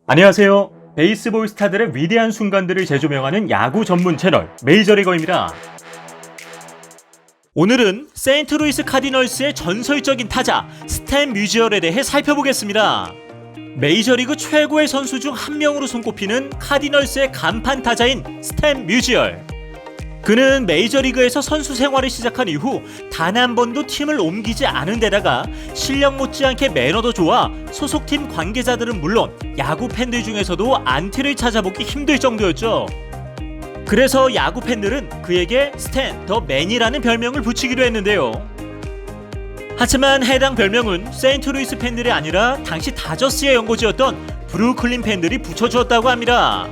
안녕하세요. 베이스볼 스타들의 위대한 순간들을 재조명하는 야구 전문 채널 메이저리거입니다. 오늘은 세인트루이스 카디널스의 전설적인 타자 스탠 뮤지얼에 대해 살펴보겠습니다. 메이저리그 최고의 선수 중 한 명으로 손꼽히는 카디널스의 간판 타자인 스탠 뮤지얼. 그는 메이저리그에서 선수 생활을 시작한 이후 단 한 번도 팀을 옮기지 않은 데다가 실력 못지않게 매너도 좋아 소속팀 관계자들은 물론 야구 팬들 중에서도 안티를 찾아보기 힘들 정도였죠. 그래서 야구 팬들은 그에게 스탠 더 맨이라는 별명을 붙이기로 했는데요. 하지만 해당 별명은 세인트루이스 팬들이 아니라 당시 다저스의 연고지였던 브루클린 팬들이 붙여주었다고 합니다.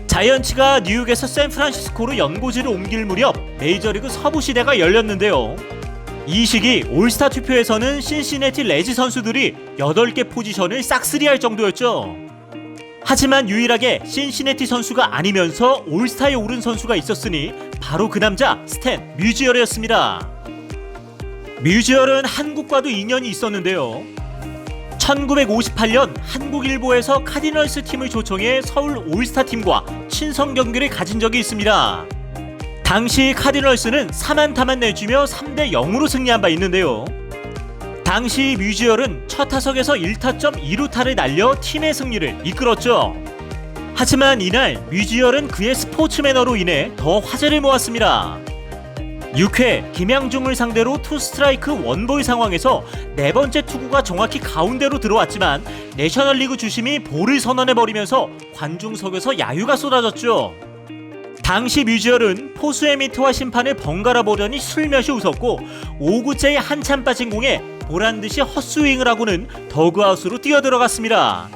자이언츠가 뉴욕에서 샌프란시스코로 연고지를 옮길 무렵 메이저리그 서부 시대가 열렸는데요. 이 시기 올스타 투표에서는 신시내티 레지 선수들이 8개 포지션을 싹쓸이할 정도였죠. 하지만 유일하게 신시내티 선수가 아니면서 올스타에 오른 선수가 있었으니 바로 그 남자 스탠 뮤지얼이었습니다. 뮤지얼은 한국과도 인연이 있었는데요. 1958년 한국일보에서 카디널스 팀을 초청해 서울 올스타 팀과 친선 경기를 가진 적이 있습니다. 당시 카디널스는 3안타만 내주며 3대 0으로 승리한 바 있는데요. 당시 뮤지얼은 첫 타석에서 1타점 2루타를 날려 팀의 승리를 이끌었죠. 하지만 이날 뮤지얼은 그의 스포츠 매너로 인해 더 화제를 모았습니다. 6회 김양중을 상대로 투 스트라이크 원볼 상황에서 네 번째 투구가 정확히 가운데로 들어왔지만 내셔널리그 주심이 볼을 선언해버리면서 관중석에서 야유가 쏟아졌죠. 당시 뮤지얼은 포수의 미트와 심판을 번갈아 보려니 슬며시 웃었고 5구째에 한참 빠진 공에 보란듯이 헛스윙을 하고는 더그아웃으로 뛰어들어갔습니다.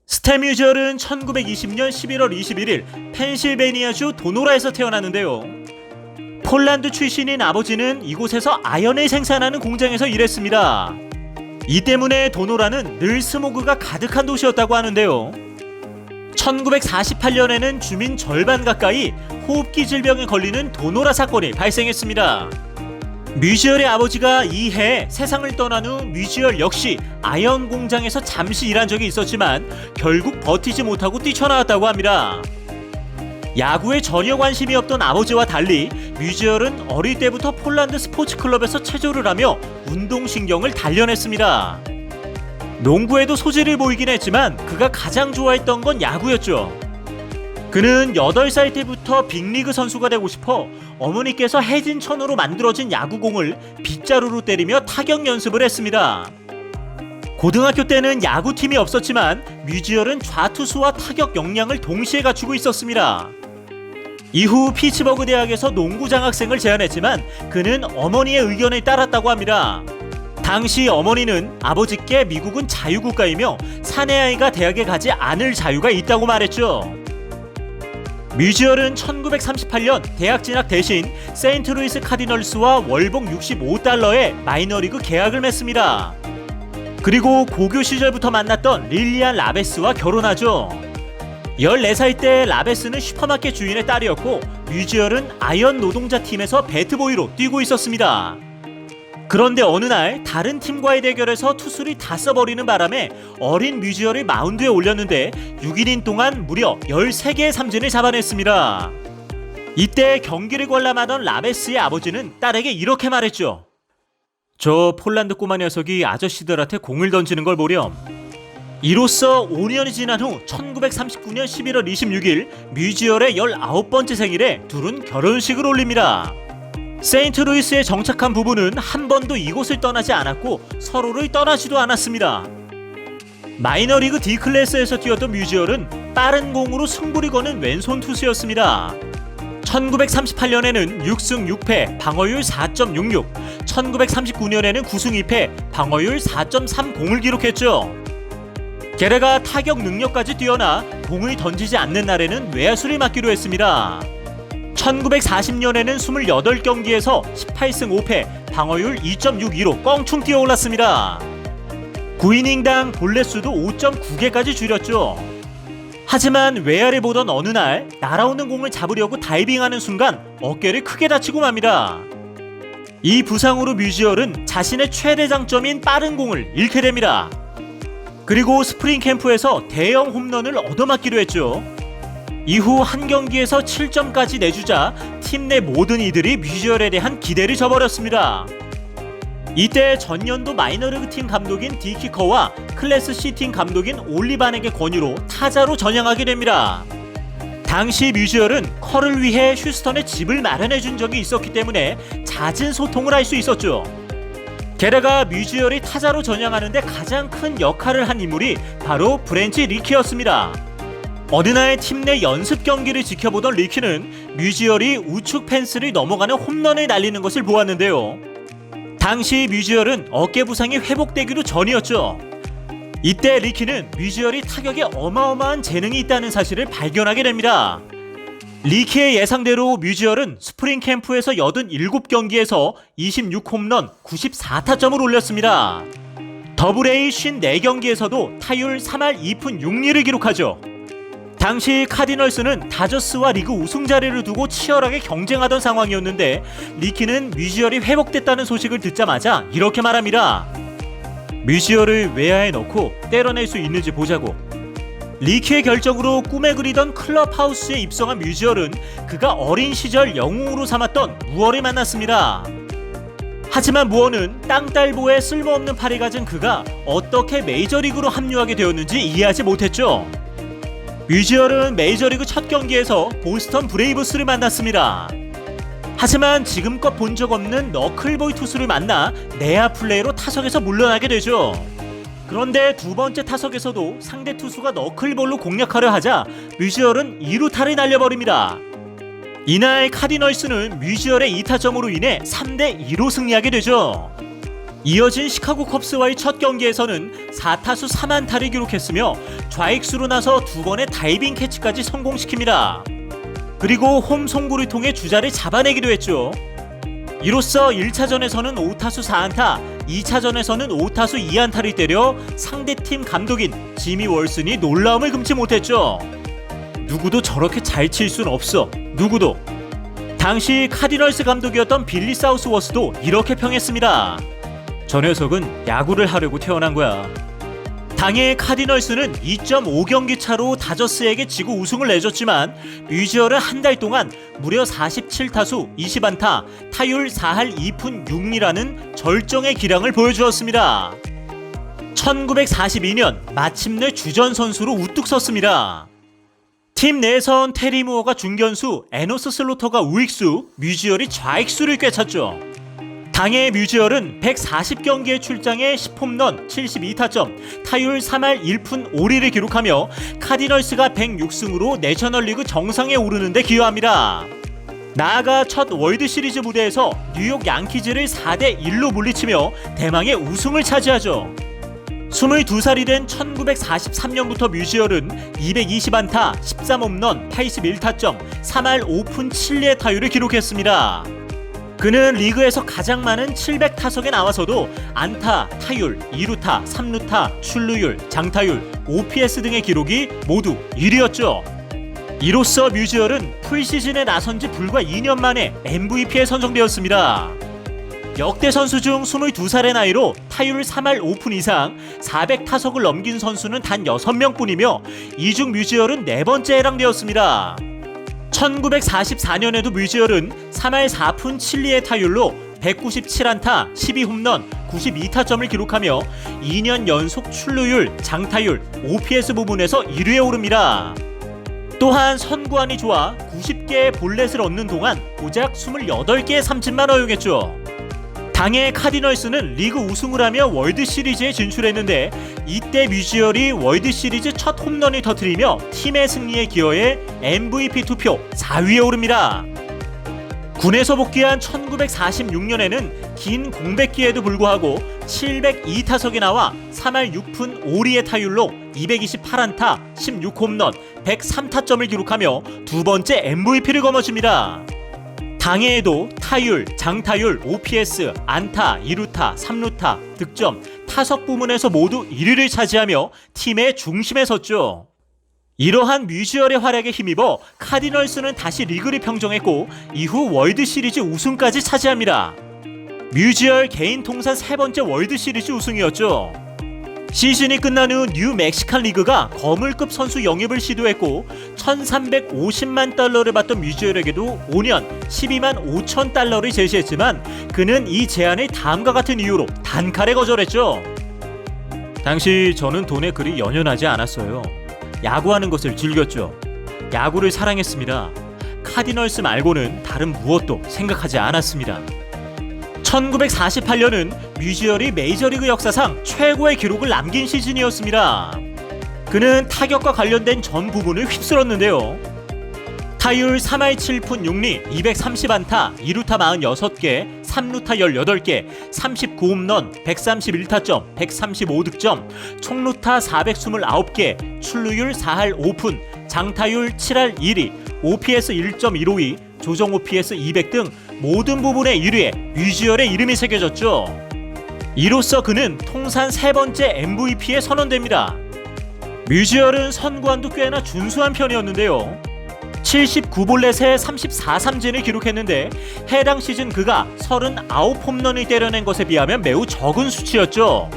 스탠 뮤지얼은 1920년 11월 21일 펜실베니아주 도노라에서 태어났는데요. 폴란드 출신인 아버지는 이곳에서 아연을 생산하는 공장에서 일했습니다. 이 때문에 도노라는 늘 스모그가 가득한 도시였다고 하는데요. 1948년에는 주민 절반 가까이 호흡기 질병에 걸리는 도노라 사건이 발생했습니다. 뮤지얼의 아버지가 이해 세상을 떠난 후 뮤지얼 역시 아연 공장에서 잠시 일한 적이 있었지만 결국 버티지 못하고 뛰쳐나왔다고 합니다. 야구에 전혀 관심이 없던 아버지와 달리 뮤지얼은 어릴 때부터 폴란드 스포츠 클럽에서 체조를 하며 운동신경을 단련했습니다. 농구에도 소질을 보이긴 했지만 그가 가장 좋아했던 건 야구였죠. 그는 8살 때부터 빅리그 선수가 되고 싶어 어머니께서 해진 천으로 만들어진 야구공을 빗자루로 때리며 타격 연습을 했습니다. 고등학교 때는 야구팀이 없었지만 뮤지얼은 좌투수와 타격 역량을 동시에 갖추고 있었습니다. 이후 피츠버그 대학에서 농구 장학생을 제안했지만 그는 어머니의 의견을 따랐다고 합니다. 당시 어머니는 아버지께 미국은 자유국가이며 사내아이가 대학에 가지 않을 자유가 있다고 말했죠. 뮤지얼은 1938년 대학 진학 대신 세인트루이스 카디널스와 월봉 65달러의 마이너리그 계약을 맺습니다. 그리고 고교 시절부터 만났던 릴리안 라베스와 결혼하죠. 14살 때 라베스는 슈퍼마켓 주인의 딸이었고 뮤지얼은 아연 노동자 팀에서 배트보이로 뛰고 있었습니다. 그런데 어느 날 다른 팀과의 대결에서 투수를 다 써버리는 바람에 어린 뮤지얼을 마운드에 올렸는데 6이닝 동안 무려 13개의 삼진을 잡아냈습니다. 이때 경기를 관람하던 라베스의 아버지는 딸에게 이렇게 말했죠. 저 폴란드 꼬마 녀석이 아저씨들한테 공을 던지는 걸 보렴. 이로써 5년이 지난 후 1939년 11월 26일 뮤지얼의 19번째 생일에 둘은 결혼식을 올립니다. 세인트루이스에 정착한 부부는 한 번도 이곳을 떠나지 않았고 서로를 떠나지도 않았습니다. 마이너리그 D클래스에서 뛰었던 뮤지얼은 빠른 공으로 승부를 거는 왼손 투수였습니다. 1938년에는 6승 6패 방어율 4.66, 1939년에는 9승 2패 방어율 4.30을 기록했죠. 게다가 타격 능력까지 뛰어나 공을 던지지 않는 날에는 외야수를 맡기로 했습니다. 1940년에는 28경기에서 18승 5패 방어율 2.62로 껑충 뛰어올랐습니다. 9이닝당 볼넷수도 5.9개까지 줄였죠. 하지만 외야를 보던 어느 날 날아오는 공을 잡으려고 다이빙하는 순간 어깨를 크게 다치고 맙니다. 이 부상으로 뮤지얼은 자신의 최대 장점인 빠른 공을 잃게 됩니다. 그리고 스프링 캠프에서 대형 홈런을 얻어맞기도 했죠. 이후 한 경기에서 7점까지 내주자 팀 내 모든 이들이 뮤지얼에 대한 기대를 저버렸습니다. 이때 전년도 마이너리그 팀 감독인 디키커와 클래스 C 팀 감독인 올리반에게 권유로 타자로 전향하게 됩니다. 당시 뮤지얼은 커를 위해 휴스턴에 집을 마련해준 적이 있었기 때문에 잦은 소통을 할 수 있었죠. 게다가 뮤지얼이 타자로 전향하는데 가장 큰 역할을 한 인물이 바로 브랜치 리키였습니다. 어느 날 팀 내 연습 경기를 지켜보던 리키는 뮤지얼이 우측 펜스를 넘어가는 홈런을 날리는 것을 보았는데요. 당시 뮤지얼은 어깨 부상이 회복되기도 전이었죠. 이때 리키는 뮤지얼이 타격에 어마어마한 재능이 있다는 사실을 발견하게 됩니다. 리키의 예상대로 뮤지얼은 스프링 캠프에서 87경기에서 26홈런 94타점을 올렸습니다. 더블A 54경기에서도 타율 3할 2푼 6리를 기록하죠. 당시 카디널스는 다저스와 리그 우승 자리를 두고 치열하게 경쟁하던 상황이었는데 리키는 뮤지얼이 회복됐다는 소식을 듣자마자 이렇게 말합니다. 뮤지얼을 외야에 넣고 때려낼 수 있는지 보자고. 리키의 결정으로 꿈에 그리던 클럽하우스에 입성한 뮤지얼은 그가 어린 시절 영웅으로 삼았던 무어를 만났습니다. 하지만 무어는 땅딸보에 쓸모없는 팔이 가진 그가 어떻게 메이저리그로 합류하게 되었는지 이해하지 못했죠. 뮤지얼은 메이저리그 첫 경기에서 보스턴 브레이브스를 만났습니다. 하지만 지금껏 본 적 없는 너클보이 투수를 만나 내야 플레이로 타석에서 물러나게 되죠. 그런데 두 번째 타석에서도 상대 투수가 너클볼로 공략하려 하자 뮤지얼은 2루타를 날려버립니다. 이날 카디널스는 뮤지얼의 2타점으로 인해 3대2로 승리하게 되죠. 이어진 시카고 컵스와의 첫 경기에서는 4타수 3안타를 기록했으며 좌익수로 나서 두 번의 다이빙 캐치까지 성공시킵니다. 그리고 홈 송구를 통해 주자를 잡아내기도 했죠. 이로써 1차전에서는 5타수 4안타, 2차전에서는 5타수 2안타를 때려 상대팀 감독인 지미 월슨이 놀라움을 금치 못했죠. 누구도 저렇게 잘 칠 순 없어. 누구도. 당시 카디널스 감독이었던 빌리 사우스워스도 이렇게 평했습니다. 저 녀석은 야구를 하려고 태어난 거야. 당해 카디널스는 2.5경기 차로 다저스에게 지고 우승을 내줬지만 뮤지얼은 한 달 동안 무려 47타수 20안타, 타율 4할 2푼 6리라는 절정의 기량을 보여주었습니다. 1942년 마침내 주전 선수로 우뚝 섰습니다. 팀 내선 테리 무어가 중견수, 에노스 슬로터가 우익수, 뮤지얼이 좌익수를 꿰찼죠. 당해 뮤지얼은 140경기에 출장해 10홈런 72타점, 타율 3할 1푼 5리를 기록하며 카디널스가 106승으로 내셔널리그 정상에 오르는 데 기여합니다. 나아가 첫 월드시리즈 무대에서 뉴욕 양키즈를 4대1로 물리치며 대망의 우승을 차지하죠. 22살이 된 1943년부터 뮤지얼은 220안타, 13홈런, 81타점, 3할 5푼 7리의 타율을 기록했습니다. 그는 리그에서 가장 많은 700타석에 나와서도 안타, 타율, 2루타, 3루타, 출루율, 장타율, OPS 등의 기록이 모두 1위였죠. 이로써 뮤지얼은 풀시즌에 나선 지 불과 2년 만에 MVP에 선정되었습니다. 역대 선수 중 22살의 나이로 타율 3할 5푼 이상 400타석을 넘긴 선수는 단 6명뿐이며 이중 뮤지얼은 네 번째에 해당되었습니다. 1944년에도 뮤지얼은 3할 4푼 7리의 타율로 197안타, 12홈런, 92타점을 기록하며 2년 연속 출루율, 장타율, OPS 부분에서 1위에 오릅니다. 또한 선구안이 좋아 90개의 볼넷을 얻는 동안 고작 28개의 삼진만 허용했죠. 당해 카디널스는 리그 우승을 하며 월드시리즈에 진출했는데 이때 뮤지얼이 월드시리즈 첫 홈런을 터뜨리며 팀의 승리에 기여해 MVP 투표 4위에 오릅니다. 군에서 복귀한 1946년에는 긴 공백기에도 불구하고 702타석에 나와 3할 6푼 5리의 타율로 228안타, 16홈런, 103타점을 기록하며 두 번째 MVP를 거머쥡니다. 당해에도 타율, 장타율, OPS, 안타, 2루타, 3루타, 득점, 타석 부문에서 모두 1위를 차지하며 팀의 중심에 섰죠. 이러한 뮤지얼의 활약에 힘입어 카디널스는 다시 리그를 평정했고 이후 월드시리즈 우승까지 차지합니다. 뮤지얼 개인 통산 3번째 월드시리즈 우승이었죠. 시즌이 끝난 후 뉴 멕시칸 리그가 거물급 선수 영입을 시도했고 1350만 달러를 받던 뮤지얼에게도 5년 12만 5천 달러를 제시했지만 그는 이 제안을 다음과 같은 이유로 단칼에 거절했죠. 당시 저는 돈에 그리 연연하지 않았어요. 야구하는 것을 즐겼죠. 야구를 사랑했습니다. 카디널스 말고는 다른 무엇도 생각하지 않았습니다. 1948년은 뮤지얼이 메이저리그 역사상 최고의 기록을 남긴 시즌이었습니다. 그는 타격과 관련된 전 부분을 휩쓸었는데요. 타율 3할 7푼 6리, 230안타, 2루타 46개, 3루타 18개, 39홈런, 131타점, 135득점, 총루타 429개, 출루율 4할 5푼, 장타율 7할 1위, OPS 1.152, 조정 OPS 200 등 모든 부분의 1위에 뮤지얼의 이름이 새겨졌죠. 이로써 그는 통산 3번째 MVP에 선언됩니다. 뮤지얼은 선구안도 꽤나 준수한 편이었는데요. 79볼넷에 34삼진을 기록했는데 해당 시즌 그가 39홈런을 때려낸 것에 비하면 매우 적은 수치였죠.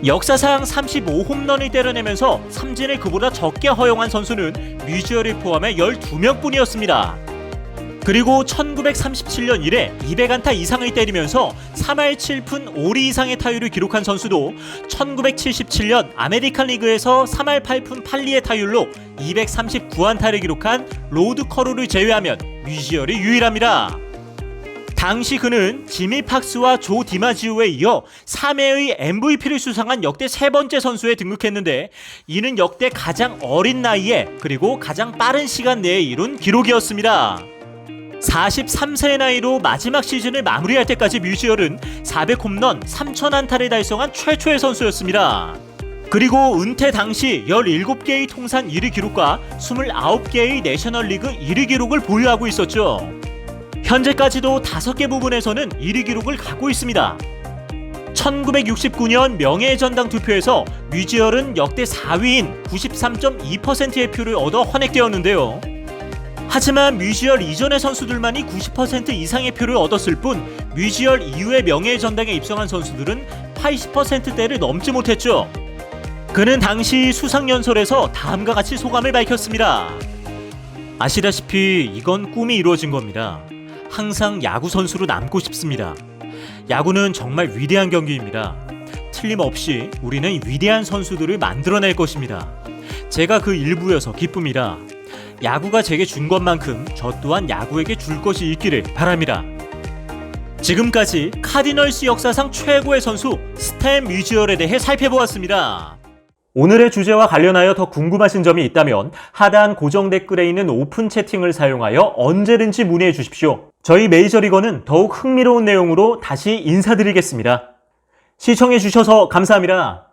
역사상 35홈런을 때려내면서 삼진을 그보다 적게 허용한 선수는 뮤지얼을 포함해 12명뿐이었습니다. 그리고 1937년 이래 200안타 이상을 때리면서 3할 7푼 5리 이상의 타율을 기록한 선수도 1977년 아메리칸 리그에서 3할 8푼 8리의 타율로 239안타를 기록한 로드 커루를 제외하면 뮤지얼이 유일합니다. 당시 그는 지미 팍스와 조 디마지오에 이어 3회의 MVP를 수상한 역대 3번째 선수에 등극했는데 이는 역대 가장 어린 나이에 그리고 가장 빠른 시간 내에 이룬 기록이었습니다. 43세의 나이로 마지막 시즌을 마무리할 때까지 뮤지얼은 400홈런 3000안타를 달성한 최초의 선수였습니다. 그리고 은퇴 당시 17개의 통산 1위 기록과 29개의 내셔널리그 1위 기록을 보유하고 있었죠. 현재까지도 5개 부분에서는 1위 기록을 갖고 있습니다. 1969년 명예의 전당 투표에서 뮤지얼은 역대 4위인 93.2%의 표를 얻어 헌액되었는데요. 하지만 뮤지얼 이전의 선수들만이 90% 이상의 표를 얻었을 뿐 뮤지얼 이후의 명예의 전당에 입성한 선수들은 80%대를 넘지 못했죠. 그는 당시 수상연설에서 다음과 같이 소감을 밝혔습니다. 아시다시피 이건 꿈이 이루어진 겁니다. 항상 야구 선수로 남고 싶습니다. 야구는 정말 위대한 경기입니다. 틀림없이 우리는 위대한 선수들을 만들어낼 것입니다. 제가 그 일부여서 기쁩니다. 야구가 제게 준 것만큼 저 또한 야구에게 줄 것이 있기를 바랍니다. 지금까지 카디널스 역사상 최고의 선수 스탠 뮤지얼에 대해 살펴보았습니다. 오늘의 주제와 관련하여 더 궁금하신 점이 있다면 하단 고정 댓글에 있는 오픈 채팅을 사용하여 언제든지 문의해 주십시오. 저희 메이저리거는 더욱 흥미로운 내용으로 다시 인사드리겠습니다. 시청해 주셔서 감사합니다.